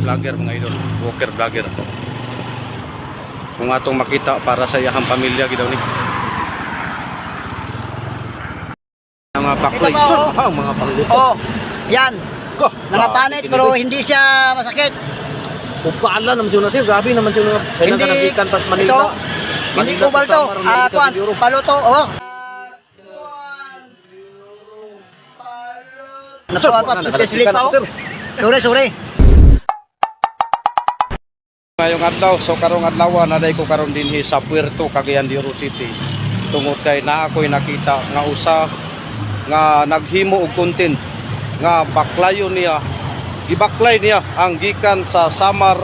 Vlogger mga idol, walker vlogger. Kung atong makita para sa iyang pamilya gidaw ni. Mga baklay, mga panglit. Oh, yan. Ko, Nangapanik pero hindi siya masakit. Upaalan naman siya na sir, grabe naman siya nga. Kailan ka nagikan pas Manila. Ito, hindi ko balto. Kuan, paluto. Oh. Sorry. Ngayong adlaw, so karong adlaw naday ko karon dinhi sa Puerto Cagayan de Oro City. Tungod kay naa ko'y nakita nga usa nga naghimo og content nga baklayon niya. Gibaklay niya ang gikan sa Samar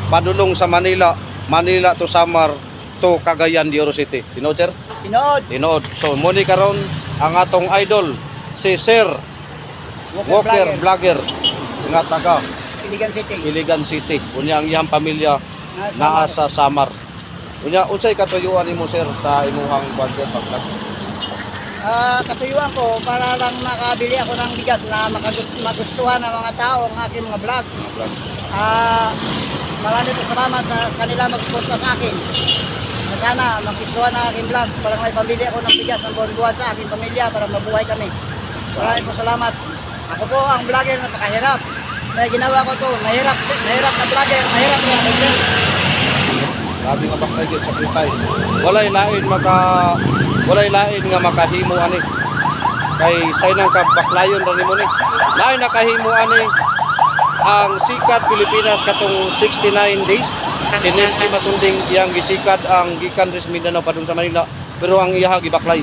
padulong sa Manila, Manila to Samar to Cagayan de Oro City. Tinood sir? Tinood. So muni karon ang atong idol si Sir Walker Vlogger nga taga Iligan City. Unya ang iyang pamilya naa sa Samar. Unya unsay katuyuan nimo sir sa imuhang budget pag-vlog? Katuyuan ko para lang makabili ako ng bigas na magustuhan ng mga tao ang aking mga vlog. Marami po salamat sa kanila mag-suporta sa akin. Sana magustuhan ang aking vlog para may pambili ako ng bigas ng buwan-buwan sa aking pamilya para mabuhay kami. Marami po salamat. Ako po ang vlogger na napakahirap. May ginawa ko to, mahirap na vlogger, mahirap na vlogger. Grabe nga baklay gyud sacrifice. Walay lain nga makahimo ani. Kay say nang kabaklayon ra nimo ni. Lain nakahimo ani ang sikat Pilipinas katong 69 days. Kini si matunding iyang gisikat ang gikan res Mindanao padung sa Manila, pero ang iyaha gibaklay.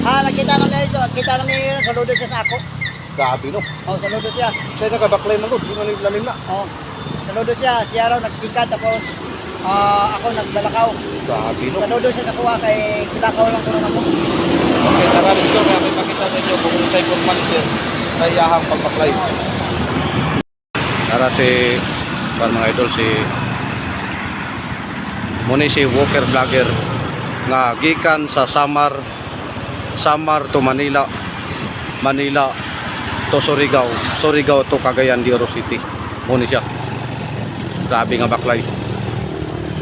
Nakita namin ito, kita namin saludo siya sa ako. Grabe no. Oh, saludo siya. Say nang kabaklay man gud, di man lalim na. Oh, saludo siya raw nagsikat tapos ako naglalakaw. Grabe no. Saludo siya sa kuha kay kilakaw lang ko na ako. Okay, tara dito kaya may pakita sa inyo kung unsay formal sir sa iyahang pagbaklay. Tara si mga idol muni si Walker Vlogger nga gikan sa Samar to Manila, Manila to Surigao to Cagayan de Oro City. Muni siya. Grabe nga baklay.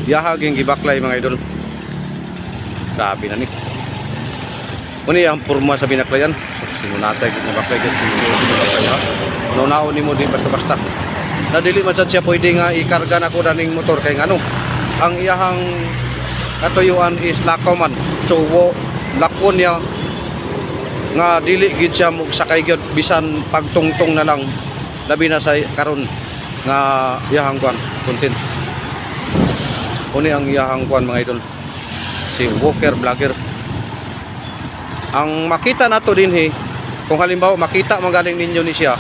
Yahaging gibaklay mga idol. Grabe na ni. Muni ang porma sa binaklayan. Sinunatay gid nga baklay gid. Naunaon nimo di basta-basta. Nadili man sad siya pwede nga ikarga na ko daning motor kay ngano. Ang iyahang katuyuan is lakaw man. So lakon niya nga dili gid siya sakay gyud bisan pagtungtong na lang labi na sa karon nga iyahang kuan content. Uni ang iyahang kuan mga idol si Walker Vlogger. Ang makita nato dinhi kung halimbawa makita magaling ninyo ni siya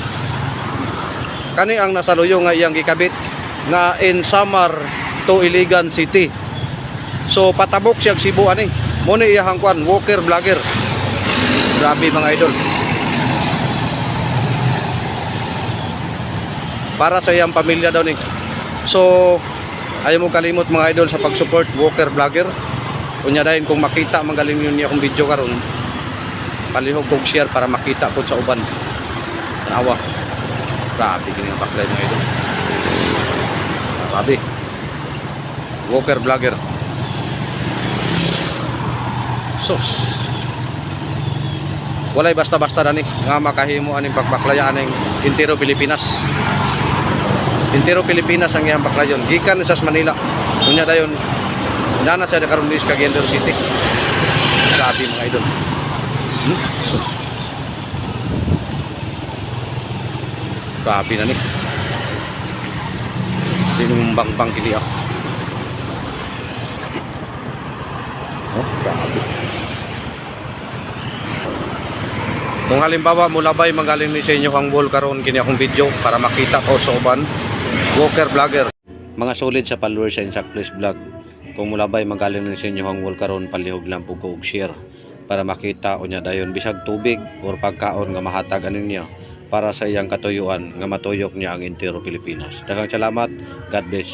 kani ang nasaluyo nga iyang gikabit nga in Samar to Iligan City. So patabok siya Cebu ani. Muna iyahang kuan Walker Vlogger. Grabe mga idol. Para sa iyang pamilya daw ni. So ayaw mo kalimot mga idol sa pag-support Walker Vlogger. Unya dahin kung makita magaling niyo akong video karon. Palihog kog share para makita po sa uban. Tanawa. Grabe kini ang baklay mga idol. Grabe. Walker Vlogger. Sus. Walay basta-basta dani nga makahimo aning pagbaklaya aning Intero Pilipinas. Intero Pilipinas ang iyang baklayon. Gikan sa Manila. Unya dayon nana sa karon sa Cagayan de Oro City. Grabe mga idol. Grabe na ni. Sinumbang-bang kini ako. Oh, grabe. Kung halimbawa mulabay magaling ni sa inyo ang wall karon kini akong video para makita ko sa uban Walker Vlogger. Mga solid sa followers sa Insak Place Vlog. Kung mulabay magaling ni sa inyo ang wall karon palihog lang po ko og share para makita unya dayon bisag tubig or pagkaon nga mahatag anin niya para sa iyang katuyuan nga matuyok niya ang Intero Pilipinas. Daghang salamat. God bless.